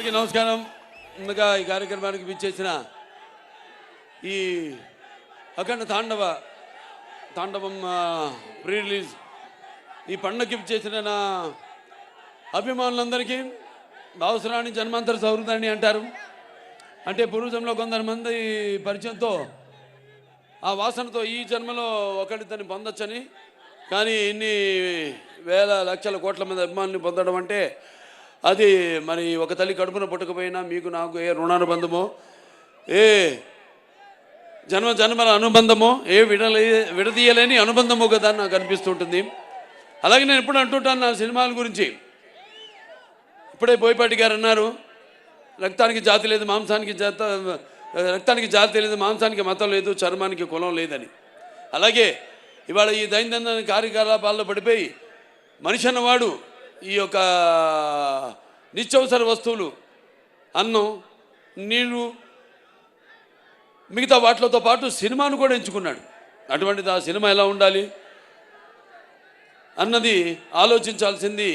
అందరికీ నమస్కారం. ముందుగా ఈ కార్యక్రమానికి విచ్చేసిన ఈ అఖండ తాండవం ప్రీ రిలీజ్ ఈ పండుగకి విచ్చేసిన నా అభిమానులందరికీ అవసరాన్ని జన్మాంతర సౌహృదాన్ని అంటారు. అంటే పూర్వజంలో కొంతమంది పరిచయంతో ఆ వాసనతో ఈ జన్మలో ఒకరితోని పొందొచ్చని, కానీ ఇన్ని వేల లక్షల కోట్ల మంది అభిమానుల్ని పొందడం అంటే అది మరి ఒక తల్లి కడుపున పుట్టకపోయినా మీకు నాకు ఏ రుణానుబంధమో, ఏ జన్మల అనుబంధమో, ఏ విడదీయలేని అనుబంధమో కదా నాకు అనిపిస్తుంటుంది. అలాగే నేను ఎప్పుడు అంటుంటాను నా సినిమాల గురించి. ఇప్పుడే బోయపాటి గారు అన్నారు, రక్తానికి జాతి లేదు, రక్తానికి జాతి లేదు, మాంసానికి మతం లేదు, చర్మానికి కులం లేదని. అలాగే ఇవాళ ఈ దైనందిన కార్యకలాపాల్లో పడిపోయి మనిషి అన్నవాడు ఈ యొక్క నిత్యవసర వస్తువులు, అన్నం, నీళ్ళు, మిగతా వాటితో పాటు సినిమాను కూడా ఎంచుకున్నాడు. అటువంటిది ఆ సినిమా ఎలా ఉండాలి అన్నది ఆలోచించాల్సింది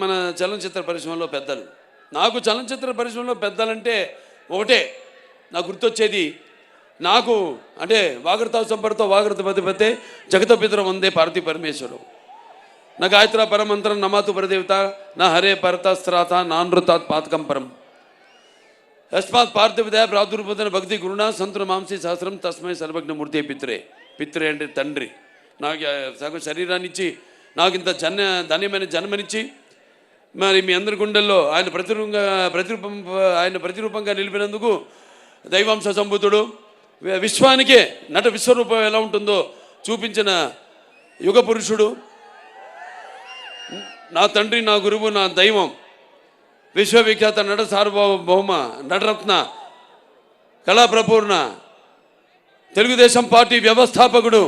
మన చలనచిత్ర పరిశ్రమలో పెద్దలు. నాకు చలనచిత్ర పరిశ్రమలో పెద్దలంటే ఒకటే నాకు గుర్తొచ్చేది, నాకు అంటే వాగర్త సంపర్తో వాగర్త పతిపతే జగత పితర వందే పార్వతీ పరమేశ్వరం, నా గాయత్ర పరమంత్రం నమాతు పరదేవత నా హరే పరతస్త్రాత నానృతాత్ పాతకం పరం యస్మాత్ పార్థివదయ ప్రాదుర్భూతన భక్తి గురుణ సంతున మాంసీ సహస్రం తస్మై సర్వజ్ఞమూర్తి పిత్రే అంటే తండ్రి. నాకు సగం శరీరాన్ని ఇచ్చి నాకు ఇంత ధన్యమైన జన్మనిచ్చి మరి మీ అందరి గుండెల్లో ఆయన ప్రతిరూపంగా నిలిపినందుకు దైవాంశ సంభూతుడు, విశ్వానికే నట విశ్వరూపం ఎలా ఉంటుందో చూపించిన యుగ పురుషుడు, నా తండ్రి, నా గురువు, నా దైవం, విశ్వవిఖ్యాత నట సార్వభౌమ నటరత్న కళాప్రపూర్ణ తెలుగుదేశం పార్టీ వ్యవస్థాపకుడు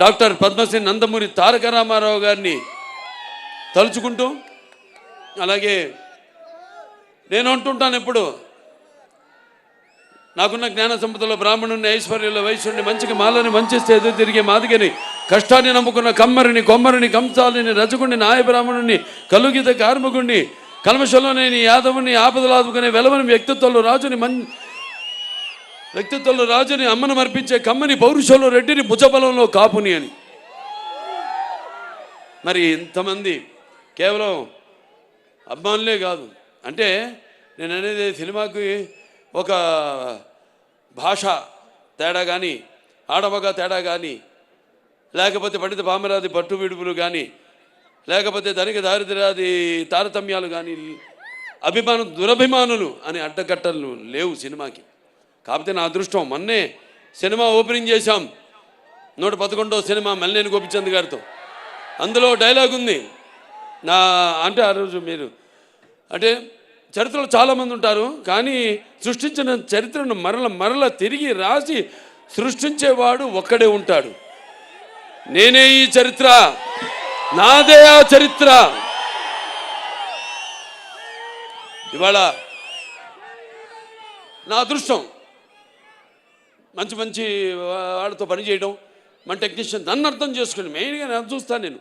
డాక్టర్ పద్మశ్రీ నందమూరి తారక రామారావు గారిని తలుచుకుంటూ, అలాగే నేను అంటుంటాను ఎప్పుడు, నాకున్న జ్ఞాన సంపదలో బ్రాహ్మణుని, ఐశ్వర్యంలో వైశ్యుడిని, మంచికి మాలని వంచిస్తే ఎదురు తిరిగే మాదిగని, కష్టాన్ని నమ్ముకున్న కమ్మరిని, కొమ్మరిని, కంసాలిని, రజకుడిని, నాయ బ్రాహ్మణుని, కలుగిత కార్మికుడిని, కల్మషంలోనేని యాదవుని, ఆపదలు ఆదుకునే వెలవని వ్యక్తిత్వంలో రాజుని, అమ్మను మర్పించే కమ్మని, పౌరుషంలో రెడ్డిని, భుజబలంలో కాపుని అని. మరి ఇంతమంది కేవలం అభిమానులే కాదు. అంటే నేను అనేది సినిమాకి ఒక భాష తేడా కానీ, ఆడమగ తేడా కానీ, లేకపోతే పండిత పామరాది పట్టు విడుపులు కానీ, లేకపోతే ధనిక దారిద్ర్యాది తారతమ్యాలు కానీ, దురభిమానులు అని అడ్డకట్టలు లేవు సినిమాకి. కాకపోతే నా అదృష్టం, మొన్నే సినిమా ఓపెనింగ్ చేశాం, 111వ సినిమా మల్లేని గోపిచంద్ గారితో. అందులో డైలాగ్ ఉంది అంటే ఆ రోజు మీరు అంటే చరిత్రలో చాలామంది ఉంటారు, కానీ సృష్టించిన చరిత్రను మరల తిరిగి రాసి సృష్టించేవాడు ఒక్కడే ఉంటాడు. నేనే ఈ చరిత్ర, నాదే ఆ చరిత్ర. ఇవాళ నా అదృష్టం మంచి వాళ్ళతో పనిచేయడం, మన టెక్నీషియన్ నన్ను అర్థం చేసుకుని మెయిన్గా నేను చూస్తాను. నేను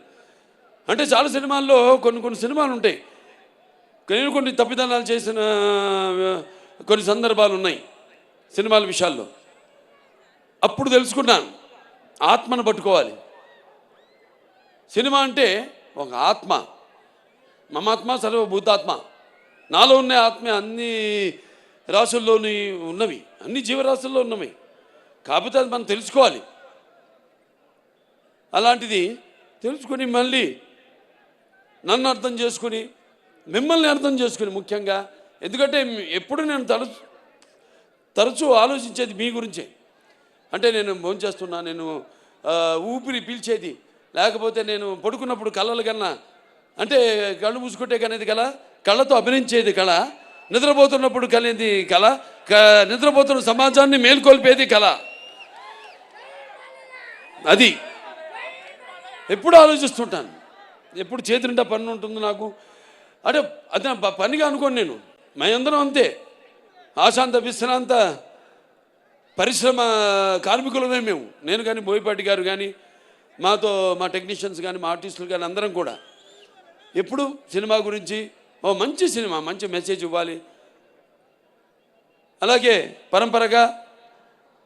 అంటే చాలా సినిమాల్లో కొన్ని సినిమాలు ఉంటాయి, నేను కొన్ని తప్పిదనాలు చేసిన కొన్ని సందర్భాలు ఉన్నాయి సినిమాల విషయాల్లో. అప్పుడు తెలుసుకున్నాను, ఆత్మను పట్టుకోవాలి. సినిమా అంటే ఒక ఆత్మ, మమాత్మ సర్వభూతాత్మ. నాలో ఉన్న ఆత్మ అన్ని రాసుల్లోని ఉన్నవి, అన్ని జీవరాశుల్లో ఉన్నవి. కాకపోతే అది మనం తెలుసుకోవాలి. అలాంటిది తెలుసుకుని మళ్ళీ నన్ను అర్థం చేసుకుని, మిమ్మల్ని అర్థం చేసుకుని ముఖ్యంగా, ఎందుకంటే ఎప్పుడు నేను తరచూ ఆలోచించేది మీ గురించే. అంటే నేను భోంచేస్తున్నా, నేను ఊపిరి పీల్చేది, లేకపోతే నేను పడుకున్నప్పుడు కళలు కన్నా, అంటే కళ్ళు మూసుకుంటే కనేది కళ, కళ్ళతో అభినయించేది కళ, నిద్రపోతున్నప్పుడు కనేది కళ, నిద్రపోతున్న సమాజాన్ని మేల్కొల్పేది కళ. అది ఎప్పుడు ఆలోచిస్తుంటాను, ఎప్పుడు చేతి నిండా పని ఉంటుంది నాకు. అంటే అదే పనిగా అనుకోండి, నేను మేమందరం అంతే, ఆశాంత విశ్రాంత పరిశ్రమ కార్మికులమే మేము. నేను కానీ, బోయపాటి గారు కానీ, మా టెక్నీషియన్స్ కానీ, మా ఆర్టిస్టులు కానీ అందరం కూడా ఎప్పుడు సినిమా గురించి ఓ మంచి సినిమా, మంచి మెసేజ్ ఇవ్వాలి. అలాగే పరంపరగా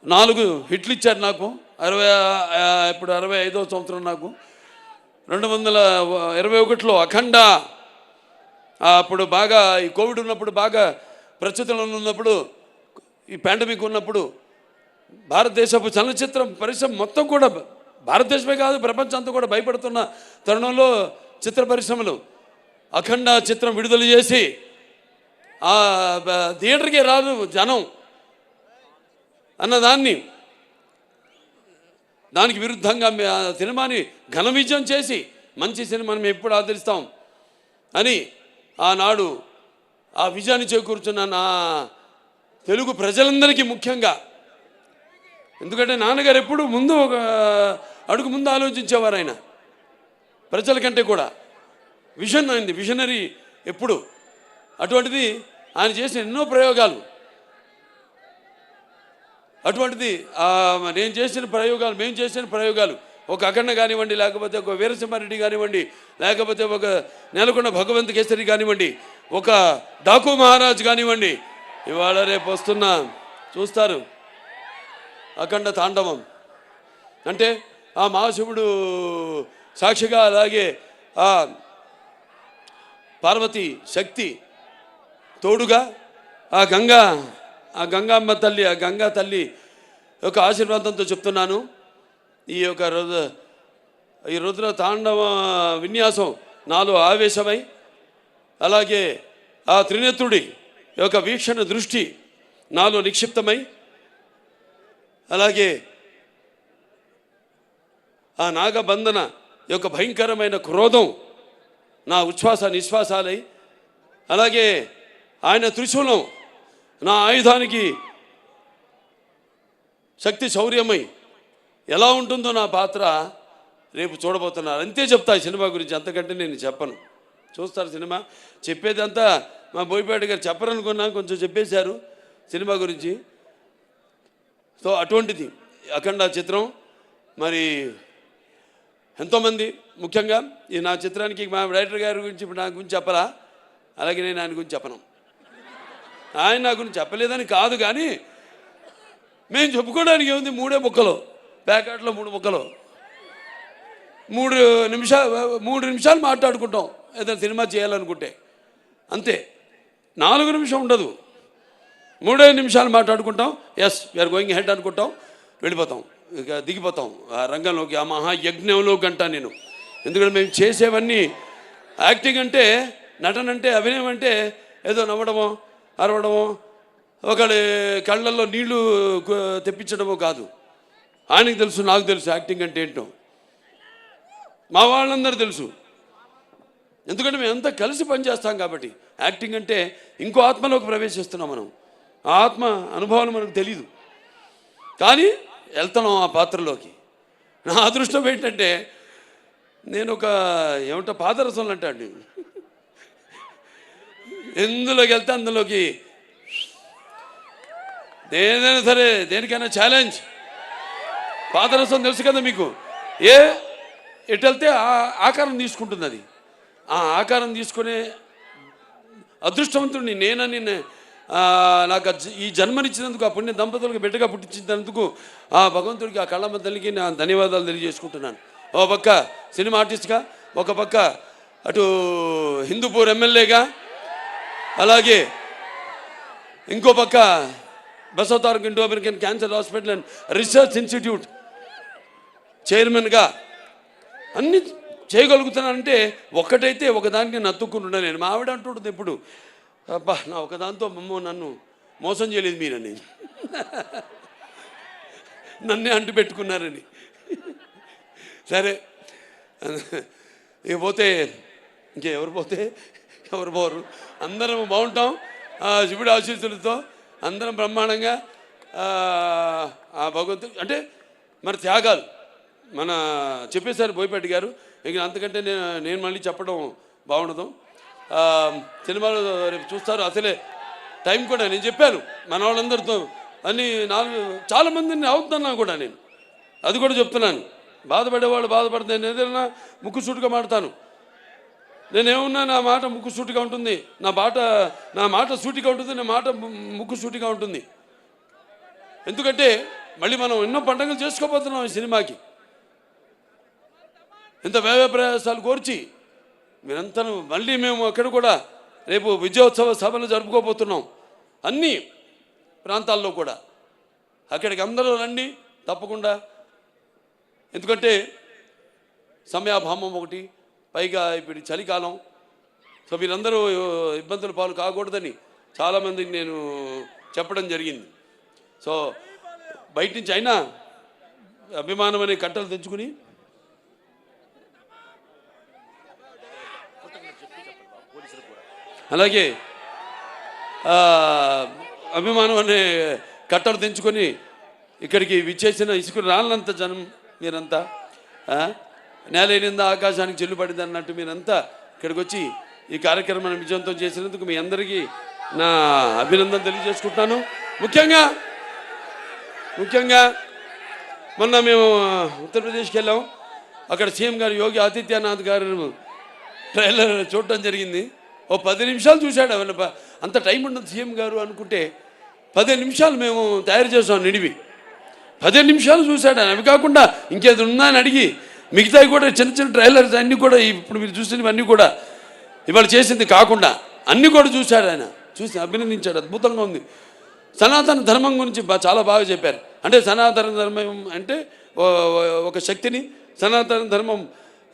4 హిట్లు ఇచ్చారు నాకు. ఇప్పుడు 65వ సంవత్సరం నాకు. 2021లో అఖండ, అప్పుడు బాగా ఈ కోవిడ్ ఉన్నప్పుడు, బాగా ప్రస్తుతంలో ఉన్నప్పుడు, ఈ పాండమిక్ ఉన్నప్పుడు భారతదేశపు చలనచిత్ర పరిశ్రమ మొత్తం కూడా, భారతదేశమే కాదు ప్రపంచం అంతా కూడా భయపడుతున్న తరుణంలో చిత్ర పరిశ్రమలు అఖండ చిత్రం విడుదల చేసి థియేటర్కే రాదు జనం అన్నదాన్ని, దానికి విరుద్ధంగా సినిమాని ఘన విజయం చేసి మంచి సినిమాని మేము ఎప్పుడు ఆదరిస్తాం అని ఆనాడు ఆ విజయాన్ని చేకూర్చున్న నా తెలుగు ప్రజలందరికీ ముఖ్యంగా, ఎందుకంటే నాన్నగారు ఎప్పుడు ముందు ఒక అడుగు ముందు ఆలోచించేవారు. ఆయన ప్రజల కంటే కూడా విజన్ అయింది, విజనరీ ఎప్పుడు. అటువంటిది ఆయన చేసిన ఎన్నో ప్రయోగాలు, అటువంటిది నేను చేసిన ప్రయోగాలు, మేము చేసిన ప్రయోగాలు, ఒక అఖండ కానివ్వండి, లేకపోతే ఒక వీరసింహారెడ్డి కానివ్వండి, లేకపోతే ఒక నెలకొండ భగవంత్ కేసరి కానివ్వండి, ఒక డాకు మహారాజ్ కానివ్వండి, ఇవాళ రేపు వస్తున్న చూస్తారు అఖండ తాండవం. అంటే ఆ మహాశివుడు సాక్షిగా, అలాగే ఆ పార్వతి శక్తి తోడుగా, ఆ గంగామ్మ తల్లి, ఆ గంగా తల్లి యొక్క ఆశీర్వాదంతో చెప్తున్నాను. ఈ రుద్ర తాండవ విన్యాసం నాలో ఆవేశమై, అలాగే ఆ త్రినేత్రుడి యొక్క వీక్షణ దృష్టి నాలో నిక్షిప్తమై, అలాగే ఆ నాగబంధన యొక్క భయంకరమైన క్రోధం నా ఉచ్ఛ్వాస నిశ్వాసాలై, అలాగే ఆయన త్రిశూలం నా ఆయుధానికి శక్తి శౌర్యమై ఎలా ఉంటుందో నా పాత్ర రేపు చూడబోతున్నారు. అంతే చెప్తా ఈ సినిమా గురించి, అంతకంటే నేను చెప్పను. చూస్తారు సినిమా. చెప్పేదంతా మా బోయపాటి గారు చెప్పరనుకున్నా, కొంచెం చెప్పేశారు సినిమా గురించి. సో అటువంటిది అఖండ చిత్రం. మరి ఎంతోమంది, ముఖ్యంగా ఈ నా చిత్రానికి మా డైరెక్టర్ గారి గురించి ఇప్పుడు నా గురించి చెప్పరా, అలాగే నేను ఆయన గురించి చెప్పను. ఆయన నా గురించి చెప్పలేదని కాదు, కానీ మేము చెప్పుకోవడానికి ఏముంది, 3 ముక్కలు, ప్యాకెట్లో 3 ముక్కలు, 3 నిమిషాలు మాట్లాడుకుంటాం ఏదైనా సినిమా చేయాలనుకుంటే, అంతే. 4 నిమిషం ఉండదు, 3 నిమిషాలు మాట్లాడుకుంటాం. ఎస్ వీఆర్ గోయింగ్ హెడ్ అనుకుంటాం, వెళ్ళిపోతాం, ఇక దిగిపోతాం ఆ రంగంలోకి, ఆ మహాయజ్ఞంలోకి అంటాను నేను. ఎందుకంటే మేము చేసేవన్నీ యాక్టింగ్ అంటే, నటన అంటే, అభినయం అంటే ఏదో నవ్వడమో అరవడమో, ఒకడి కళ్ళల్లో నీళ్లు తెప్పించడమో కాదు. ఆయనకు తెలుసు, నాకు తెలుసు యాక్టింగ్ అంటే ఏంటో, మా వాళ్ళందరూ తెలుసు. ఎందుకంటే మేమంతా కలిసి పనిచేస్తాం కాబట్టి. యాక్టింగ్ అంటే ఇంకో ఆత్మలోకి ప్రవేశిస్తున్నాం మనం, ఆ ఆత్మ అనుభవాలు మనకు తెలీదు, కానీ వెళ్తున్నాం ఆ పాత్రలోకి. నా అదృష్టం ఏంటంటే నేను ఒక ఏమంటా పాదరసంలో అంటాడు, ఎందులోకి వెళ్తే అందులోకి, ఏదైనా సరే దేనికైనా ఛాలెంజ్. పాదరసం తెలుసు కదా మీకు, ఎటు వెళ్తే ఆకారం తీసుకుంటుంది. అది ఆ ఆకారం తీసుకునే అదృష్టవంతుడిని నేనని, నాకు ఈ జన్మనిచ్చినందుకు, ఆ పుణ్య దంపతులకు బిడ్డగా పుట్టించినందుకు ఆ భగవంతుడికి, ఆ కళ్ళమ్మ తల్లికి నా ధన్యవాదాలు తెలియజేసుకుంటున్నాను. ఒక పక్క సినిమా ఆర్టిస్ట్గా, ఒక పక్క అటు హిందూపూర్ ఎమ్మెల్యేగా, అలాగే ఇంకో పక్క Basavataraka Indo American cancer hospital and research institute చైర్మన్గా అన్నీ చేయగలుగుతున్నానంటే ఒక్కటైతే ఒకదానికి నత్తుకుంటున్నా నేను. మా ఆవిడ అంటుంటుంది ఎప్పుడు, అబ్బా నా ఒకదాంతో నన్ను మోసం చేయలేదు మీరని, నన్నే అంటు పెట్టుకున్నారని. సరే ఇక పోతే ఇంకెవరు పోతే ఎవరు పోరు, అందరం బాగుంటాం శివుడి ఆశీస్సులతో, అందరం బ్రహ్మాండంగా. ఆ భగవంతుడు అంటే మన త్యాగాలు మన చెప్పేశారు బోయపాటి గారు, ఇక అంతకంటే నేను మళ్ళీ చెప్పడం బాగుండదు. సినిమాలో రేపు చూస్తారు. అసలే టైం కూడా నేను చెప్పాను మన వాళ్ళందరితో అన్ని చాలామందిని అవుతున్నాను కూడా నేను, అది కూడా చెప్తున్నాను. బాధపడేవాళ్ళు బాధపడతాను, ఏదైనా ముక్కు సూటుగా మాడతాను. నేనేమన్నా నా మాట ముక్కు సూటిగా ఉంటుంది, నా మాట సూటిగా ఉంటుంది, నా మాట ముక్కు సూటిగా ఉంటుంది. ఎందుకంటే మళ్ళీ మనం ఎన్నో పండుగలు చేసుకోబోతున్నాం ఈ సినిమాకి. ఇంత వ్యయ ప్రయాసాలు కోర్చి మీరంతా మళ్ళీ మేము అక్కడ కూడా రేపు విజయోత్సవ సభలు జరుపుకోబోతున్నాం అన్ని ప్రాంతాల్లో కూడా. అక్కడికి అందరూ రండి తప్పకుండా. ఎందుకంటే సమయాభావం ఒకటి, పైగా ఇప్పుడు చలికాలం. సో మీరందరూ ఇబ్బందుల పాలు కాకూడదని చాలామందికి నేను చెప్పడం జరిగింది. సో బయట నుంచి అయినా అభిమానం అనే కట్టలు తెచ్చుకుని అలాగే అభిమానం అనే కట్టలు తెంచుకొని ఇక్కడికి విచ్చేసిన ఇసుక రాళ్ళంత జనం మీరంతా, నేలైనంద ఆకాశానికి చెల్లుపడింది అన్నట్టు మీరంతా ఇక్కడికి వచ్చి ఈ కార్యక్రమాన్ని విజయవంతం చేసినందుకు మీ అందరికీ నా అభినందన తెలియజేసుకుంటున్నాను. ముఖ్యంగా మొన్న మేము ఉత్తరప్రదేశ్కి వెళ్ళాం. అక్కడ సీఎం గారు యోగి ఆదిత్యనాథ్ గారు ట్రైలర్ చూడటం జరిగింది. ఓ 10 నిమిషాలు చూశాడు. అంత టైం ఉండదు సీఎం గారు అనుకుంటే 15 నిమిషాలు మేము తయారు చేసాం నిడివి. 15 నిమిషాలు చూశాడు ఆయన. అవి కాకుండా ఇంకేది ఉందా అని అడిగి మిగతావి కూడా చిన్న చిన్న ట్రైలర్స్ అన్నీ కూడా ఇప్పుడు మీరు చూసినవన్నీ కూడా ఇవాళ చేసింది కాకుండా అన్నీ కూడా చూశాడు ఆయన. చూసి అభినందించాడు. అద్భుతంగా ఉంది. సనాతన ధర్మం గురించి చాలా బాగా చెప్పారు. అంటే సనాతన ధర్మం అంటే ఒక శక్తిని, సనాతన ధర్మం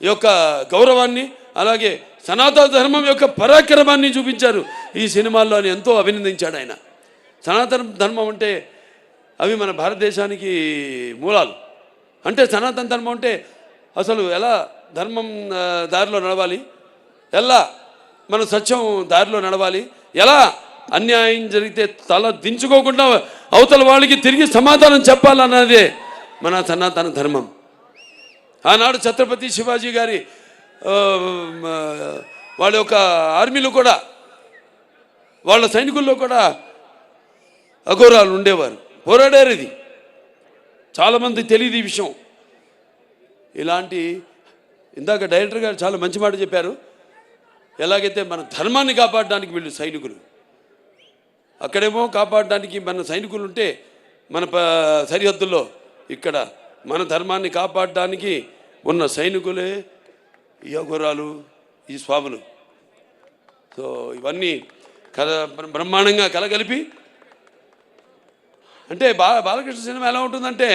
యొక్క గౌరవాన్ని, అలాగే సనాతన ధర్మం యొక్క పరాక్రమాన్ని చూపించారు ఈ సినిమాల్లో అని ఎంతో అభినందించాడు ఆయన. సనాతన ధర్మం అంటే అవి మన భారతదేశానికి మూలాలు. అంటే సనాతన ధర్మం అంటే అసలు ఎలా ధర్మం దారిలో నడవాలి, ఎలా మన సత్యం దారిలో నడవాలి, ఎలా అన్యాయం జరిగితే తల దించుకోకుండా అవతల వాళ్ళకి తిరిగి సమాధానం చెప్పాలన్నదే మన సనాతన ధర్మం. ఆనాడు ఛత్రపతి శివాజీ గారి వాళ్ళ యొక్క ఆర్మీలో కూడా, వాళ్ళ సైనికుల్లో కూడా అఘోరాలు ఉండేవారు, పోరాడారు. ఇది చాలామంది తెలియదు ఈ విషయం. ఇలాంటి ఇందాక డైరెక్టర్ గారు చాలా మంచి మాట చెప్పారు. ఎలాగైతే మన ధర్మాన్ని కాపాడడానికి వీళ్ళు సైనికులు, అక్కడేమో కాపాడడానికి మన సైనికులు ఉంటే మన సరిహద్దుల్లో, ఇక్కడ మన ధర్మాన్ని కాపాడడానికి ఉన్న సైనికులే ఈ అఘోరాలు, ఈ స్వాములు. సో ఇవన్నీ బ్రహ్మాండంగా కలగలిపి, అంటే బాలకృష్ణ సినిమా ఎలా ఉంటుందంటే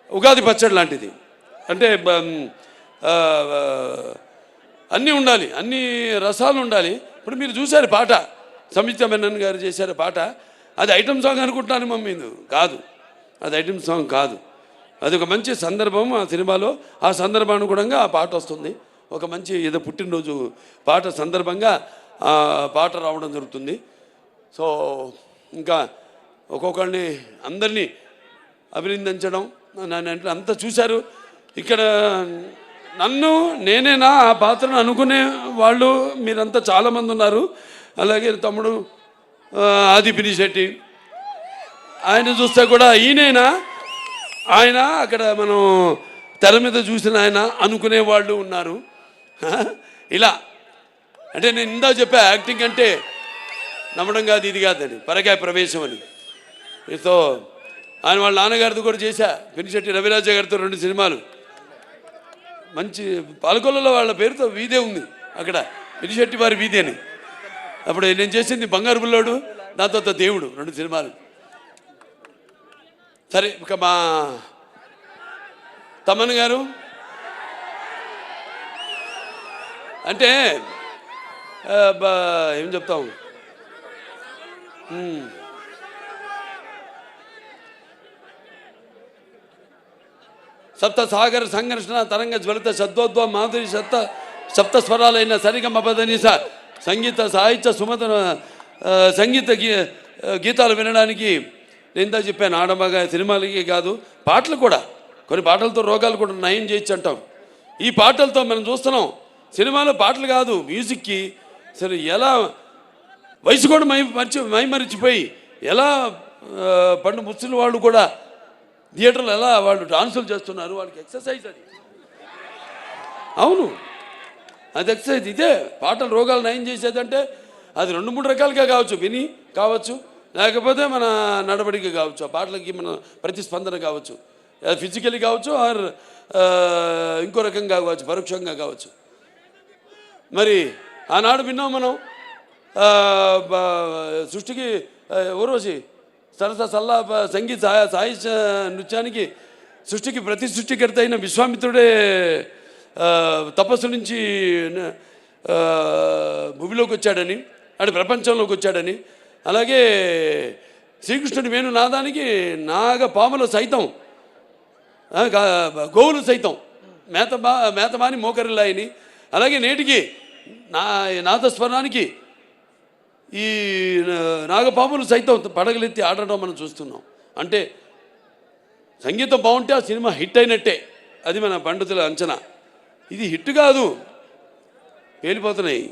ఉగాది పచ్చడి లాంటిది. అంటే అన్నీ ఉండాలి, అన్ని రసాలు ఉండాలి. ఇప్పుడు మీరు చూశారు పాట, సంయుక్త మెనన్ గారు చేశారు పాట. అది ఐటమ్ సాంగ్ అనుకుంటున్నాను మమ్మీ, కాదు, అది ఐటమ్ సాంగ్ కాదు. అది ఒక మంచి సందర్భం ఆ సినిమాలో. ఆ సందర్భానుగుణంగా ఆ పాట వస్తుంది. ఒక మంచి ఏదో పుట్టినరోజు పాట సందర్భంగా ఆ పాట రావడం జరుగుతుంది. సో ఇంకా ఒక్కొక్కరిని అందరినీ అభినందించడం, నన్ను అంతా చూశారు. ఇక్కడ నేనేనా ఆ పాత్రను అనుకునే వాళ్ళు మీరంతా చాలామంది ఉన్నారు. అలాగే తమ్ముడు ఆది పినిశెట్టి, ఆయన చూస్తే కూడా ఈయనైనా ఆయన అక్కడ మనం తెర మీద చూసిన ఆయన అనుకునే వాళ్ళు ఉన్నారు. ఇలా అంటే నేను ఇందా చెప్పా, యాక్టింగ్ అంటే నమ్మడం కాదు, ఇది కాదని, పరకాయ ప్రవేశం అని. సో ఆయన వాళ్ళ నాన్నగారితో కూడా చేశా, పినిశెట్టి రవిరాజ గారితో 2 సినిమాలు. మంచి పాలకొల్లలో వాళ్ళ పేరుతో వీధే ఉంది అక్కడ, పినిశెట్టి వారి వీధి అని. అప్పుడు నేను చేసింది బంగారు బుల్లోడు, దాంతో దేవుడు, 2 సినిమాలు. సరే, ఇక మా తమన్ గారు అంటే ఏం చెప్తాం, సప్త సాగర సంఘర్షణ తరంగ జ్వలిత శబ్దోద్భవ మాధురి సప్త స్వరాలైన సరిగమ పదనిస సంగీత సాహిత్య సుమధుర సంగీత గీతాలు వినడానికి నేను ఇందా చెప్పాను. ఆడమగా సినిమాలకి కాదు, పాటలు కూడా, కొన్ని పాటలతో రోగాలు కూడా నయం చేయొచ్చు అంటాం. ఈ పాటలతో మనం చూస్తున్నాం. సినిమాలో పాటలు కాదు, మ్యూజిక్కి సరే ఎలా వయసు కూడా మైమరిచిపోయి ఎలా పండు ముసలి వాళ్ళు కూడా థియేటర్లో ఎలా వాళ్ళు డాన్సులు చేస్తున్నారు, వాళ్ళకి ఎక్సర్సైజ్ అది. అవును, అది ఎక్సర్సైజ్. ఇదే పాటలు రోగాలు నయం చేసేదంటే అది 2-3 రకాలుగా కావచ్చు. విని కావచ్చు, లేకపోతే మన నడవడిక కావచ్చు, ఆ పాటలకి మన ప్రతిస్పందన కావచ్చు, ఫిజికలీ కావచ్చు, ఆర్ ఇంకో రకంగా కావచ్చు, పరోక్షంగా కావచ్చు. మరి ఆనాడు విన్నాం మనం సృష్టికి ఊర్వశి సరస సల్లా సంగీత సాహిత్య నృత్యానికి సృష్టికి ప్రతి సృష్టికర్త అయిన విశ్వామిత్రుడే తపస్సు నుంచి భూమిలోకి వచ్చాడని, అటు ప్రపంచంలోకి వచ్చాడని, అలాగే శ్రీకృష్ణుడి వేణునాదానికి నాగపాములు సైతం, గోవులు సైతం మేతమాని మోకరిల్లాయని, అలాగే నేటికి నాదస్వరానికి ఈ నాగపాములు సైతం పడగలెత్తి ఆడడం మనం చూస్తున్నాం. అంటే సంగీతం బాగుంటే ఆ సినిమా హిట్ అయినట్టే, అది మన పండితుల అంచనా. ఇది హిట్ కాదు, పేలిపోతున్నాయి.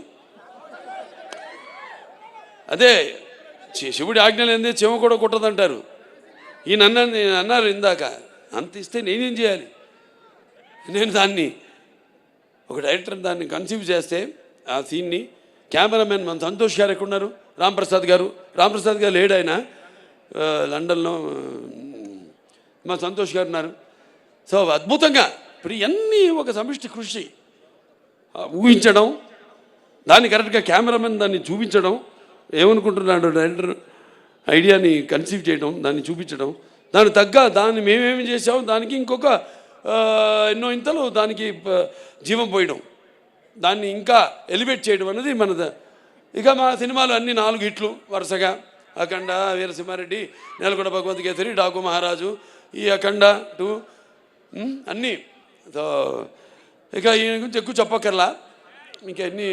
అదే శివుడి ఆజ్ఞలేందే చెమ కూడా కుట్టదంటారు. ఈయన అన్నారు ఇందాక, అంత ఇస్తే నేనేం చేయాలి? నేను దాన్ని ఒక డైరెక్టర్ దాన్ని కన్సీవ్ చేస్తే ఆ సీన్ని కెమెరామెన్ మన సంతోష్ గారు ఎక్కడున్నారు? రాంప్రసాద్ గారు లేడు, ఆయన లండన్లో. మా సంతోష్ గారు ఉన్నారు. సో అద్భుతంగా ఇప్పుడు ఇవన్నీ ఒక సమిష్టి కృషి, ఊహించడం, దాన్ని కరెక్ట్గా కెమెరామెన్ దాన్ని చూపించడం, ఏమనుకుంటున్నాడు డైరెక్టర్ ఐడియాని కన్సీవ్ చేయడం, దాన్ని చూపించడం, దానికి తగ్గ దాన్ని మేమేమి చేసాము దానికి ఇంకొక ఎన్నో ఇంతలు దానికి జీవం పోయడం, దాన్ని ఇంకా ఎలివేట్ చేయడం అనేది మనది. ఇక మా సినిమాలు అన్నీ 4 హిట్లు వరుసగా: అఖండ, వీరసింహారెడ్డి, నేలకొండ భగవంత్ కేసరి, డాకు మహారాజు, ఈ అఖండ 2 అన్నీ. సో ఇక ఈయన గురించి ఎక్కువ చెప్పక్కర్లా, ఇంకా ఎన్ని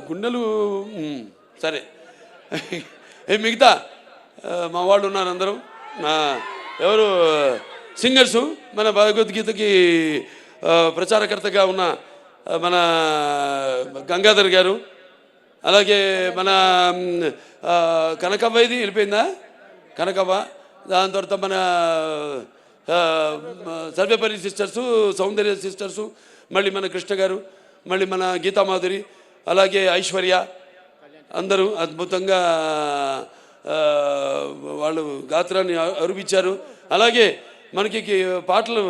గుండెలు. సరే, మిగతా మా వాళ్ళు ఉన్నారు అందరూ, ఎవరు సింగర్సు, మన భగవద్గీతకి ప్రచారకర్తగా ఉన్న మన గంగాధర్ గారు, అలాగే మన కనకవ్వ, ఇది వెళ్ళిపోయిందా కనకవ్వ, దాని తర్వాత మన సర్వేపల్లి సిస్టర్సు, సౌందర్య సిస్టర్సు, మళ్ళీ మన కృష్ణ గారు, మళ్ళీ మన గీతామాధురి, అలాగే ఐశ్వర్య, అందరూ అద్భుతంగా వాళ్ళు గాత్రాన్ని అరుపించారు. అలాగే మనకి పాటలు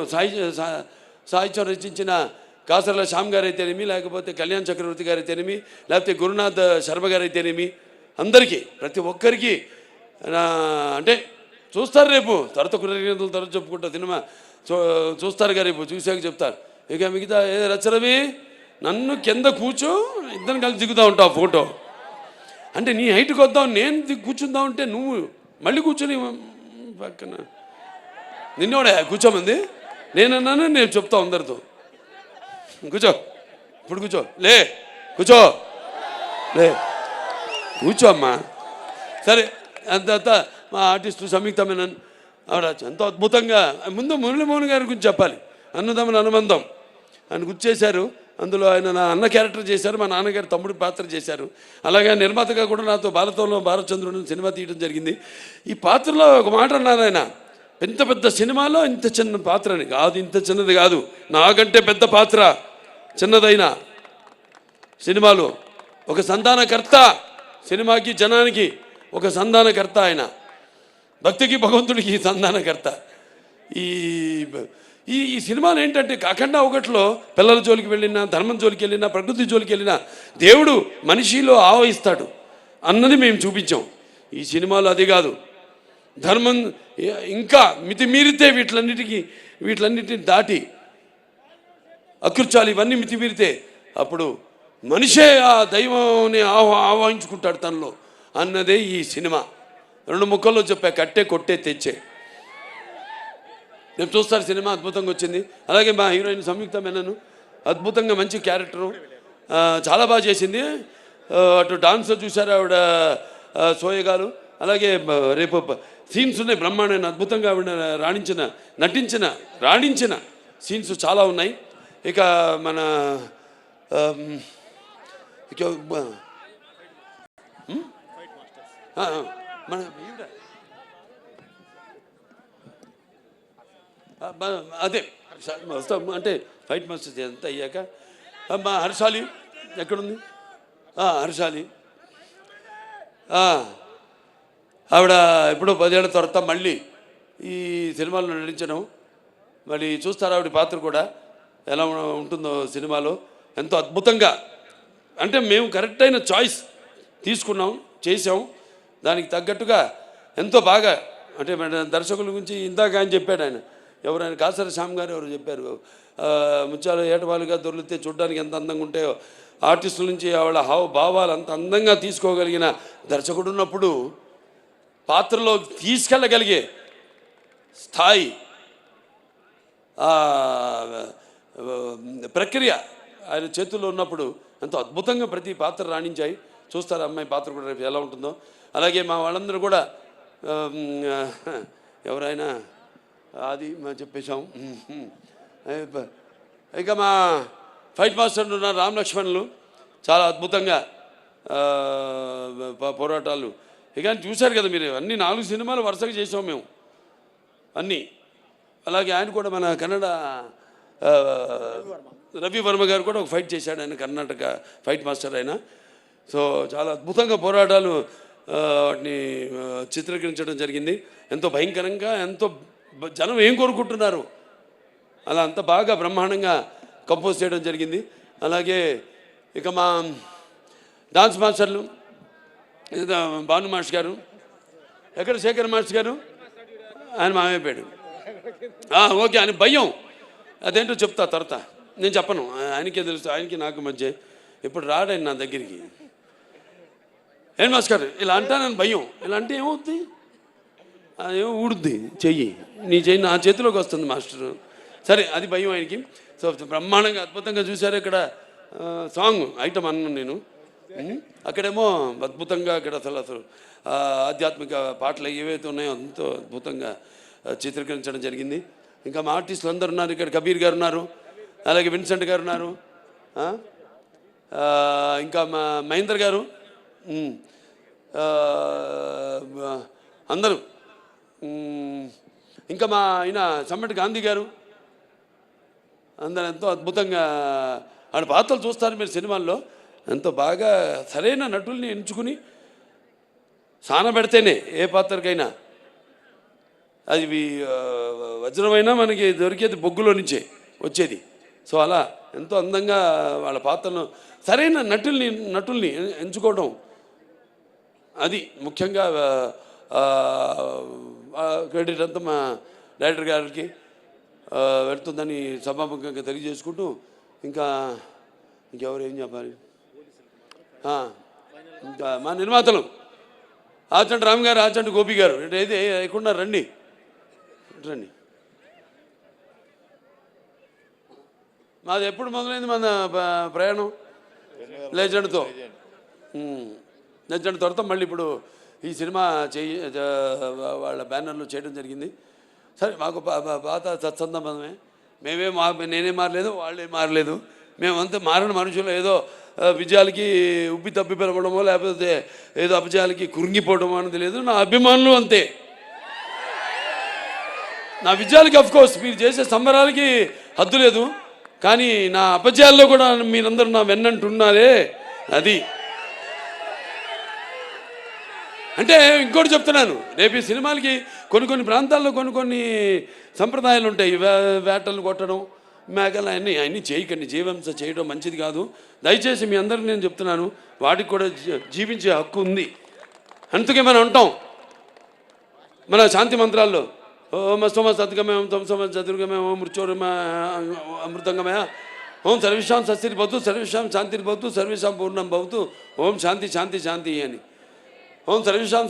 సాహిత్యం రచించిన కాసర్ల శ్యామ్ గారు అయితేనేమి, లేకపోతే కళ్యాణ్ చక్రవర్తి గారు అయితేనేమి, లేకపోతే గురునాథ్ శర్మ గారు అయితేనేమి, అందరికీ ప్రతి ఒక్కరికి అంటే చూస్తారు రేపు, తర్వాత కృతజ్ఞతలు తర్వాత చెప్పుకుంటా సినిమా చూస్తారుగా రేపు, చూసాక చెప్తారు. ఇక మిగతా రచరవి నన్ను కింద కూర్చో, ఇద్దరు కలిసి దిగుతూ ఉంటావు ఫోటో. అంటే నీ హైట్కి వద్దాం, నేను కూర్చుందాం అంటే నువ్వు మళ్ళీ కూర్చొని పక్కన నిన్నోడే కూర్చోమంది. నేనన్నాను, నేను చెప్తా అందరితో, కూర్చో, ఇప్పుడు కూర్చో, కూర్చో కూర్చో అమ్మా. సరే, అంత మా ఆర్టిస్టు సంయుక్త మేనన్ ఆవిడ ఎంతో అద్భుతంగా, ముందు మురళీమోహన్ గారి గురించి చెప్పాలి. అన్నదమ్ముల అనుబంధం ఆయన గుర్తు చేశారు. అందులో ఆయన నా అన్న క్యారెక్టర్ చేశారు, మా నాన్నగారు తమ్ముడి పాత్ర చేశారు. అలాగే నిర్మాతగా కూడా నాతో భారతంలో భారతచంద్రుడు సినిమా తీయడం జరిగింది. ఈ పాత్రలో ఒక మాట అన్నారు ఆయన, ఇంత పెద్ద సినిమాలో ఇంత చిన్న పాత్ర అని. కాదు, ఇంత చిన్నది కాదు, నాకంటే పెద్ద పాత్ర చిన్నదైన సినిమాలో ఒక సంధానకర్త, సినిమాకి జనానికి ఒక సంధానకర్త ఆయన, భక్తికి భగవంతుడికి సంధానకర్త. ఈ ఈ సినిమాలు ఏంటంటే అఖండ 1లో పిల్లల జోలికి వెళ్ళినా, ధర్మం జోలికి వెళ్ళినా, ప్రకృతి జోలికి వెళ్ళినా దేవుడు మనిషిలో ఆవహిస్తాడు అన్నది మేము చూపించాం. ఈ సినిమాలో అది కాదు, ధర్మం ఇంకా మితిమీరితే వీటిలన్నిటిని దాటి అకృత్యాలు ఇవన్నీ మితిమీరితే అప్పుడు మనిషే ఆ దైవాన్ని ఆవాహించుకుంటాడు తనలో అన్నదే ఈ సినిమా. 2 ముక్కల్లో చెప్పా, కట్టే కొట్టే తెచ్చే. నేను చూస్తారు, సినిమా అద్భుతంగా వచ్చింది. అలాగే మా హీరోయిన్ సంయుక్త మేనన్ అద్భుతంగా మంచి క్యారెక్టరు, చాలా బాగా చేసింది. అటు డాన్స్ చూశారు ఆవిడ సోయగాలు. అలాగే రేపు సీన్స్ ఉన్నాయి బ్రహ్మాండమైన, అద్భుతంగా ఆవిడ రాణించిన సీన్స్ చాలా ఉన్నాయి. ఇక మన మన అదే వస్తాం అంటే ఫైట్ మాస్టర్స్ అంతా అయ్యాక మా హర్షాలి ఎక్కడుంది? హర్షాలి ఆవిడ ఎప్పుడో 10 ఏళ్ల తర్వాత మళ్ళీ ఈ సినిమాలో నటించడం, మరి చూస్తారు ఆవిడ పాత్ర కూడా ఎలా ఉంటుందో సినిమాలో. ఎంతో అద్భుతంగా, అంటే మేము కరెక్ట్ అయిన చాయిస్ తీసుకున్నాం, చేసాం, దానికి తగ్గట్టుగా ఎంతో బాగా. అంటే దర్శకుల గురించి ఇందాక ఆయన చెప్పాడు, ఎవరైనా కాసర శ్యామ్ గారు ఎవరు చెప్పారు, ముత్యాలు ఏటవాలుగా దొరికితే చూడడానికి ఎంత అందంగా ఉంటాయో, ఆర్టిస్టుల నుంచి వాళ్ళ భావాలు అంత అందంగా తీసుకోగలిగిన దర్శకుడు ఉన్నప్పుడు పాత్రలో తీసుకెళ్ళగలిగే స్థాయి, ప్రక్రియ ఆయన చేతుల్లో ఉన్నప్పుడు ఎంతో అద్భుతంగా ప్రతి పాత్ర రాణించాయి. చూస్తారు అమ్మాయి పాత్ర కూడా రేపు ఎలా ఉంటుందో. అలాగే మా వాళ్ళందరూ కూడా ఎవరైనా అది చెప్పేశాం. ఇక మా ఫైట్ మాస్టర్లు ఉన్న రామ్ లక్ష్మణులు చాలా అద్భుతంగా పోరాటాలు. ఇక చూశారు కదా మీరు, అన్ని 4 సినిమాలు వరుసగా చేసాం మేము అన్నీ. అలాగే ఆయన కూడా మన కన్నడ రవి వర్మ గారు కూడా ఒక ఫైట్ చేశాడు, ఆయన కర్ణాటక ఫైట్ మాస్టర్ ఆయన. సో చాలా అద్భుతంగా పోరాటాలు వాటిని చిత్రీకరించడం జరిగింది. ఎంతో భయంకరంగా, ఎంతో జనం ఏం కోరుకుంటున్నారు అలా అంత బాగా బ్రహ్మాండంగా కంపోజ్ చేయడం జరిగింది. అలాగే ఇక మా డాన్స్ మాస్టర్లు భాను మాస్టర్ గారు, ఎక్కడ శేఖర్ మాస్టర్ గారు, ఆయన మామైపోయాడు. ఓకే, ఆయన భయం అదేంటో చెప్తా తర్వాత, నేను చెప్పను, ఆయనకే తెలుసు, ఆయనకి నాకు మధ్య. ఇప్పుడు రాడాయన నా దగ్గరికి, ఏం మాస్టర్ ఇలా అంటానని భయం, ఇలా అంటే ఏమవుద్ది, ఏమో ఊడుద్ది చెయ్యి, నీ చెయ్యి నా చేతిలోకి వస్తుంది మాస్టరు, సరే అది భయం ఆయనకి. సో బ్రహ్మాండంగా అద్భుతంగా చూశారు. ఇక్కడ సాంగ్ ఐటమ్ అన్నాను నేను, అక్కడేమో అద్భుతంగా అక్కడ అసలు ఆధ్యాత్మిక పాటలు ఏవైతే ఉన్నాయో ఎంతో అద్భుతంగా చిత్రీకరించడం జరిగింది. ఇంకా మా ఆర్టిస్టులు అందరు ఉన్నారు, ఇక్కడ కబీర్ గారు ఉన్నారు, అలాగే విన్సెంట్ గారు ఉన్నారు, ఇంకా మా మహేందర్ గారు, అందరూ, ఇంకా మా ఆయన సమ్మటి గాంధీ గారు, అందరూ ఎంతో అద్భుతంగా ఆడ పాత్రలు చూస్తారు మీరు సినిమాల్లో. ఎంతో బాగా సరైన నటుల్ని ఎంచుకుని సానబెడితేనే ఏ పాత్రకైనా అది వజ్రమైనా మనకి దొరికేది బొగ్గులో నుంచే వచ్చేది. సో అలా ఎంతో అందంగా వాళ్ళ పాత్రలను సరైన నటుల్ని ఎంచుకోవడం, అది ముఖ్యంగా క్రెడిట్ అంతా మా డైరెక్టర్ గారికి వెళ్తుందని సభాముఖంగా తెలియజేసుకుంటూ, ఇంకెవరు ఏం చెప్పాలి, ఇంకా మా నిర్మాతలు ఆచంటి రామ్ గారు, ఆచంటి గోపి గారు, అయితే ఎక్కడున్నా రండి. మాది ఎప్పుడు మొదలైంది మన ప్రయాణం? లెజెండ్తో. లెజెండ్ తర్వాత మళ్ళీ ఇప్పుడు ఈ సినిమా వాళ్ళ బ్యానర్లో చేయడం జరిగింది. సరే, మాకు పాత సత్సంబంధమే, నేనే మారలేదు, వాళ్ళే మారలేదు, మేమంతా మారిన మనుషులు. ఏదో విజయాలకి ఉబ్బి తప్పి పిలవడమో లేకపోతే ఏదో అపజయాలకి కురింగిపోవడమో అనేది లేదు. నా అభిమానులు అంతే. నా విజయాలకి అఫ్కోర్స్ మీరు చేసే సంబరాలకి హద్దు లేదు, కానీ నా అపజయాల్లో కూడా మీరందరూ నా వెన్నంటున్నారే, అది. అంటే ఇంకోటి చెప్తున్నాను, రేపు ఈ సినిమాలకి కొన్ని ప్రాంతాల్లో కొన్ని సంప్రదాయాలు ఉంటాయి. వేటలు కొట్టడం, మేకలు, అన్నీ చేయకండి. జీవంశ చేయడం మంచిది కాదు. దయచేసి మీ అందరికీ నేను చెప్తున్నాను, వాటికి కూడా జీవించే హక్కు ఉంది. అందుకే మనం అంటాం మన శాంతి మంత్రాల్లో, ఓం అస్తమ సద్గమయ, ఓం తమసమ చతుర్గమయ, ఓం మృత్యోర్మ అమృతంగమయ, ఓం సర్వేషాం సస్తిర్భవతు, సర్వేషాం శాంతిర్భవతు, సర్వేషాం పూర్ణం భవతు, ఓం శాంతి శాంతి శాంతి అని. ఓం సర్వేషాం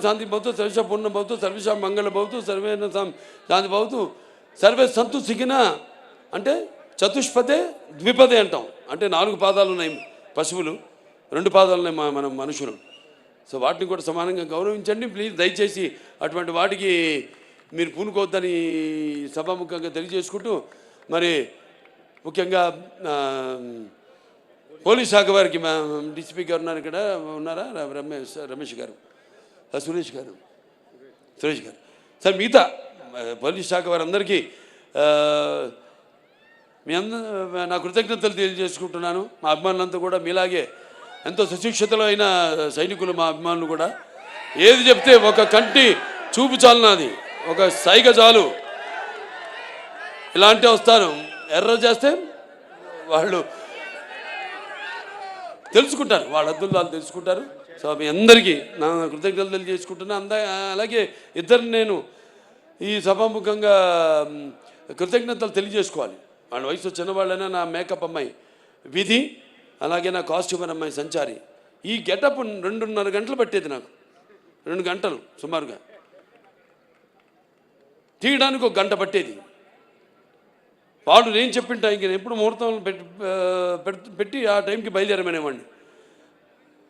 శాంతి భవతు, సర్వేషాం పూర్ణం భవతు, సర్వేషాం మంగళ భవతు, సర్వేణ శాంతి భవతు, సర్వే సంతు సిగిన. అంటే చతుష్పదే ద్విపదే అంటాం. అంటే 4 పాదాలు ఉన్నాయి పశువులు, 2 పాదాలు ఉన్నాయి మనం మనుషులు. సో వాటిని కూడా సమానంగా గౌరవించండి ప్లీజ్. దయచేసి అటువంటి వాటికి మీరు పూనుకోవద్దని సభాముఖంగా తెలియజేసుకుంటూ, మరి ముఖ్యంగా పోలీస్ శాఖ వారికి మా డిసిపి గారు ఉన్నారు, ఇక్కడ ఉన్నారా, రమేష్ గారు, సురేష్ గారు సార్, మిగతా పోలీస్ శాఖ వారందరికీ మీ నా కృతజ్ఞతలు తెలియజేసుకుంటున్నాను. మా అభిమానులంతా కూడా మీలాగే ఎంతో సుశిక్షితులు అయిన సైనికులు మా అభిమానులు కూడా. ఏది చెప్తే ఒక కంటి చూపు చాలు, నాది ఒక సైగ చాలు, ఇలాంటి వస్తారు. ఎర్ర చేస్తే వాళ్ళు తెలుసుకుంటారు, వాళ్ళ అద్దులు వాళ్ళు తెలుసుకుంటారు. సో మీ అందరికీ నా కృతజ్ఞతలు తెలియజేసుకుంటున్నాను. అలాగే ఇద్దరిని నేను ఈ సభాముఖంగా కృతజ్ఞతలు తెలియజేసుకోవాలి. వాళ్ళ వయసు చిన్నవాళ్ళైనా నా మేకప్ అమ్మాయి విధి, అలాగే నా కాస్ట్యూమర్ అమ్మాయి సంచారి. ఈ గెటప్ 2.5 గంటలు పట్టేది నాకు, 2 గంటలు సుమారుగా. తీయడానికి 1 గంట పట్టేది. వాడు నేను చెప్పిన టైంకి ఎప్పుడు ముహూర్తం పెట్టి ఆ టైంకి బయలుదేరమనేవాడిని.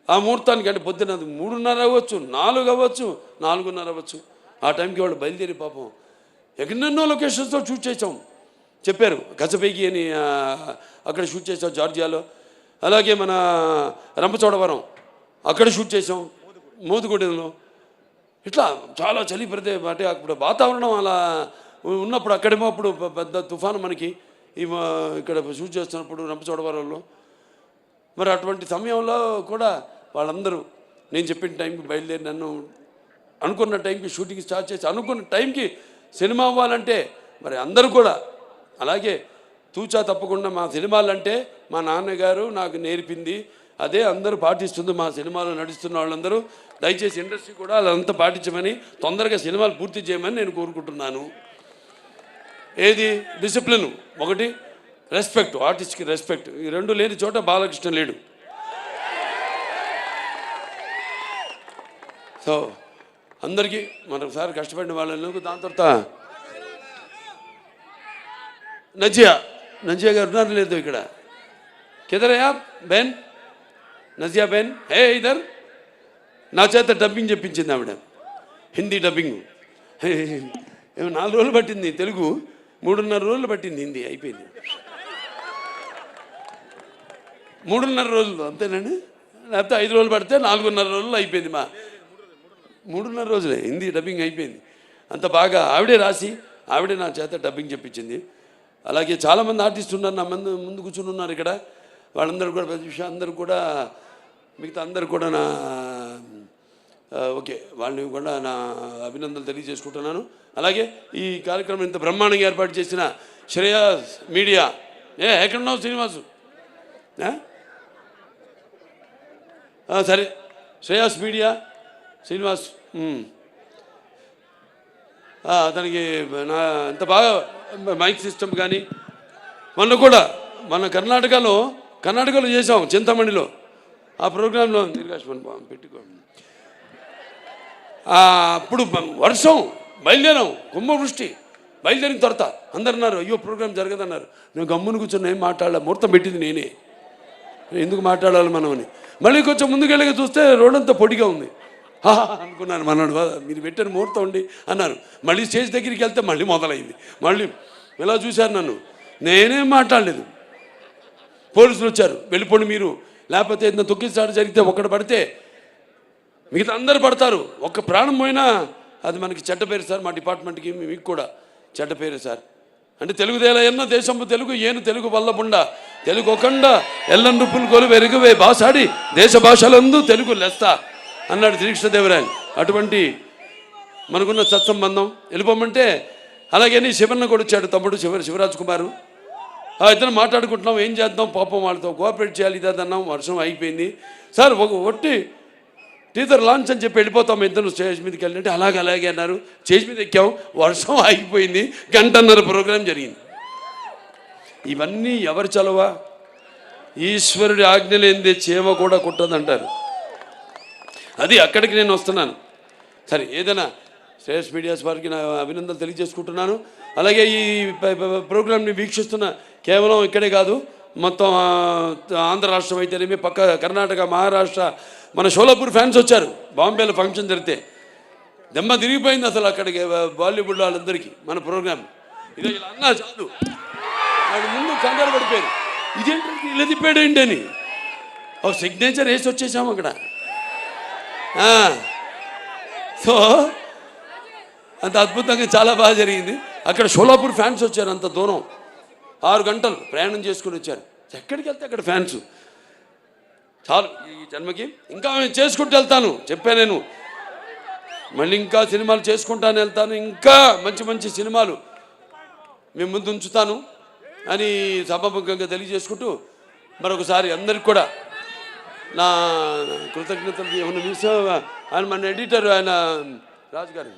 ఆ ముహూర్తానికి అంటే పొద్దున్న 3:30 అవ్వచ్చు, 4 అవ్వచ్చు, 4:30 అవ్వచ్చు. ఆ టైంకి వాళ్ళు బయలుదేరి పాపం ఎక్కడెన్నో లొకేషన్స్తో షూట్ చేసాం. చెప్పారు గజపేగి అని అక్కడ షూట్ చేసాం జార్జియాలో. అలాగే మన రంపచోడవరం అక్కడ షూట్ చేసాం, మోదుగూడెంలో. ఇట్లా చాలా చలి అంటే అప్పుడు వాతావరణం అలా ఉన్నప్పుడు అక్కడేమో అప్పుడు పెద్ద తుఫాను మనకి ఇక్కడ షూట్ చేస్తున్నప్పుడు రంపచోడవరంలో. మరి అటువంటి సమయంలో కూడా వాళ్ళందరూ నేను చెప్పిన టైంకి బయలుదేరి నన్ను అనుకున్న టైంకి షూటింగ్ స్టార్ట్ చేసి అనుకున్న టైంకి సినిమా అవ్వాలంటే మరి అందరూ కూడా అలాగే తూచా తప్పకుండా మా సినిమాలంటే మా నాన్నగారు నాకు నేర్పింది అదే అందరూ పాటిస్తుంది. మా సినిమాలో నడుస్తున్న వాళ్ళందరూ దయచేసి ఇండస్ట్రీ కూడా అదంతా పాటించమని, తొందరగా సినిమాలు పూర్తి చేయమని నేను కోరుకుంటున్నాను. ఏది డిసిప్లిన్ ఒకటి, రెస్పెక్ట్, ఆర్టిస్ట్కి రెస్పెక్ట్, ఈ 2 లేని చోట బాలకృష్ణ లేడు. సో అందరికీ మరొకసారి కష్టపడిన వాళ్ళకు. దాని తర్వాత నజియా గారు ఉన్నారు లేదు ఇక్కడ, కిదరయా బెన్, నజియా బెన్ హే ఇదర్. నా చేత డబ్బింగ్ చెప్పించింది ఆవిడ, హిందీ డబ్బింగ్. 4 రోజులు పట్టింది తెలుగు, 3.5 రోజులు పట్టింది హిందీ. అయిపోయింది 3.5 రోజులు అంతేనండి, లేకపోతే 5 రోజులు పడితే 4.5 రోజులు అయిపోయింది. 3.5 రోజులే హిందీ డబ్బింగ్ అయిపోయింది. అంత బాగా ఆవిడే రాసి ఆవిడే నా చేత డబ్బింగ్ చెప్పించింది. అలాగే చాలామంది ఆర్టిస్టులు ఉన్నారు నా ముందు కూర్చుని ఉన్నారు ఇక్కడ. వాళ్ళందరూ కూడా ప్రతి విషయం అందరూ కూడా మిగతా అందరూ కూడా నా ఓకే వాళ్ళని కూడా నా అభినందనలు తెలియజేసుకుంటున్నాను. అలాగే ఈ కార్యక్రమం ఇంత బ్రహ్మాండంగా ఏర్పాటు చేసిన శ్రేయాస్ మీడియా, ఎక్కడున్నావు శ్రీనివాసు? సరే శ్రేయాస్ మీడియా శ్రీనివాస్, అతనికి నా ఎంత బాగా మైక్ సిస్టమ్ కానీ మొన్న కూడా కర్ణాటకలో చేసాం చింతమణిలో. ఆ ప్రోగ్రాంలో పెట్టుకో అప్పుడు వర్షం బయలుదేరాం, కుంభవృష్టి. బయలుదేరిన తర్వాత అందరు అన్నారు అయ్యో ప్రోగ్రాం జరగదన్నారు. నేను గమ్మును కూర్చొని ఏం మాట్లాడాలి, ముహూర్తం పెట్టింది నేనే, ఎందుకు మాట్లాడాలి మనం అని. మళ్ళీ కొంచెం ముందుకెళ్ళగా చూస్తే రోడ్ అంతా పొడిగా ఉంది. అనుకున్నాను మనోడు మీరు పెట్టిన ముహూర్తం ఉండి అన్నారు. మళ్ళీ స్టేజ్ దగ్గరికి వెళ్తే మళ్ళీ మొదలైంది. మళ్ళీ ఇలా చూశారు నన్ను, నేనేం మాట్లాడలేదు. పోలీసులు వచ్చారు, వెళ్ళిపోండి మీరు, లేకపోతే ఏదైనా తొక్కిసాడు జరిగితే ఒక్కడు పడితే మిగతా అందరు పడతారు, ఒక్క ప్రాణం పోయినా అది మనకి చెడ్డ పేరు సార్, మా డిపార్ట్మెంట్కి మీకు కూడా చెడ్డ పేరు సార్. అంటే తెలుగుదేల ఎన్న దేశంపు తెలుగు ఏను తెలుగు వల్లబుండ తెలుగు ఒకండ ఎల్లం రుప్పులు కొలు వెరుగువే భాషాడి దేశ భాషలందు తెలుగు లెస్త అన్నాడు శ్రీకృష్ణదేవరాయలు. అటువంటి మనకున్న సత్సంబంధం వెళ్ళిపోమంటే. అలాగే శివన్న కూడా వచ్చాడు, తమ్ముడు శివరాజ్ కుమారు. ఇద్దరు మాట్లాడుకుంటున్నాం ఏం చేద్దాం, పాపం వాళ్ళతో కోఆపరేట్ చేయాలి ఇదన్నాం. వర్షం అయిపోయింది సార్, ఒట్టి టీజర్ లాంచ్ అని చెప్పి వెళ్ళిపోతాం ఇద్దరు స్టేజ్ మీదకి వెళ్ళినట్టు. అలాగే అన్నారు. స్టేజ్ మీద ఎక్కాం, వర్షం ఆగిపోయింది, 1.5 గంట ప్రోగ్రాం జరిగింది. ఇవన్నీ ఎవరు చలవా? ఈశ్వరుడి ఆజ్ఞ లేనిదే చేమ కూడా కుట్టదంటారు. అది అక్కడికి నేను వస్తున్నాను. సరే ఏదైనా శ్రేయస్ మీడియాస్ వారికి నా అభినందనలు తెలియజేసుకుంటున్నాను. అలాగే ఈ ప్రోగ్రాంని వీక్షిస్తున్న కేవలం ఇక్కడే కాదు, మొత్తం ఆంధ్ర రాష్ట్రం అయితేనేమి, పక్క కర్ణాటక, మహారాష్ట్ర, మన షోలాపూర్ ఫ్యాన్స్ వచ్చారు. బాంబేలో ఫంక్షన్ జరిగితే దెమ్మ తిరిగిపోయింది అసలు అక్కడికి బాలీవుడ్ వాళ్ళందరికీ మన ప్రోగ్రాం. ఇదే ఇలా అన్నా చాలు, వాడు ముందు కంగారు పడిపోయారు, ఇదేంటి ఇలా తిప్పాడేంటి అని. ఒక సిగ్నేచర్ వేసి వచ్చేసాము అక్కడ. సో అంత అద్భుతంగా చాలా బాగా జరిగింది. అక్కడ షోలాపూర్ ఫ్యాన్స్ వచ్చారు అంత దూరం. 6 గంటలు ప్రయాణం చేసుకుని వచ్చారు. ఎక్కడికి వెళ్తే అక్కడ ఫ్యాన్స్. చాలు ఈ జన్మకి, ఇంకా నేను చేసుకుంటూ వెళ్తాను చెప్పాను నేను. మళ్ళీ ఇంకా సినిమాలు చేసుకుంటాను వెళ్తాను, ఇంకా మంచి మంచి సినిమాలు మేము ముందు ఉంచుతాను అని సభాముఖంగా తెలియజేసుకుంటూ మరొకసారి అందరికి కూడా నా కృతజ్ఞతలు. ఏమన్నా మిస్ ఆయన మన ఎడిటర్, ఆయన రాజుగారు,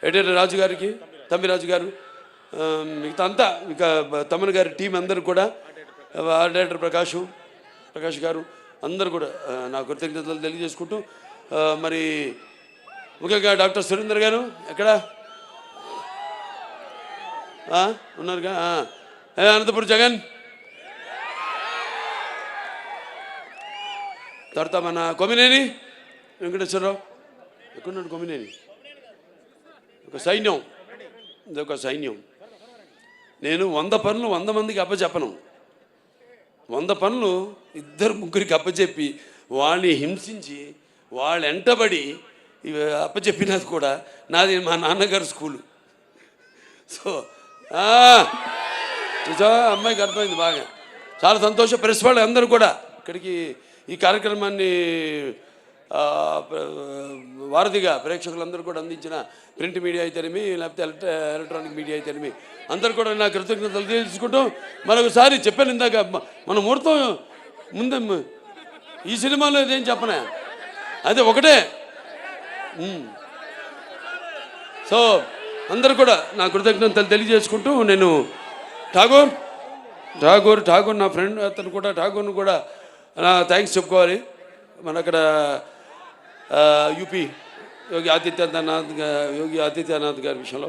ఎడిటర్ రాజుగారికి, తమ్మిరాజు గారు, మిగతా అంతా ఇక తమ్మన్ గారి టీం అందరూ కూడా, డైరెక్టర్ ప్రకాష్ గారు అందరూ కూడా నా కృతజ్ఞతలు తెలియజేసుకుంటూ, మరి ముఖ్యంగా డాక్టర్ సురేందర్ గారు ఎక్కడ ఉన్నారుగా, అనంతపురం జగన్, తర్వాత మన కొమ్మినేని వెంకటేశ్వరరావు ఎక్కడున్నాడు, కొమ్మినేని, ఒక సైన్యం, ఇదొక సైన్యం. నేను 100 పనులు 100 మందికి అప్పచెప్పను. 100 పనులు 2-3 అప్పచెప్పి వాళ్ళని హింసించి వాళ్ళ వెంటబడి అప్పచెప్పినది కూడా నాది మా నాన్నగారు స్కూలు. సో అమ్మాయికి అర్థమైంది బాగా. చాలా సంతోషం. ప్రెస్ వాళ్ళు అందరూ కూడా ఇక్కడికి ఈ కార్యక్రమాన్ని వారధిగా ప్రేక్షకులందరూ కూడా అందించిన ప్రింట్ మీడియా అయితేనేమి, లేకపోతే ఎలక్ట్రానిక్ మీడియా అయితేనేమి అందరూ కూడా నా కృతజ్ఞతలు తెలుసుకుంటూ మరొకసారి చెప్పాను ఇందాక, మన ముహూర్తం ముందే ఈ సినిమాలో ఇదేం చెప్పనా, అదే ఒకటే. సో అందరూ కూడా నా కృతజ్ఞతలు తెలియజేసుకుంటూ, నేను ఠాగూర్ నా ఫ్రెండ్, అతను కూడా ఠాగూర్ను కూడా నా థ్యాంక్స్ చెప్పుకోవాలి. మన అక్కడ యూపీ యోగి ఆదిత్యనాథ్ గారి విషయంలో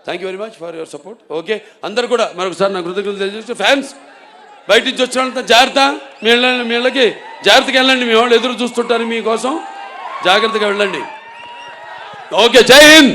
thank you very much for your support. Okay, అందరు కూడా మరొకసారి నా కృతజ్ఞతలు తెలియజేస్తూ, ఫ్యాన్స్ బయట నుంచి వచ్చిన వాళ్ళంతా జాగ్రత్త, మీ ఇళ్ళకి జాగ్రత్తగా వెళ్ళండి, మీ వాళ్ళు ఎదురు చూస్తుంటారు మీకోసం, జాగ్రత్తగా వెళ్ళండి. ఓకే, జై హింద్.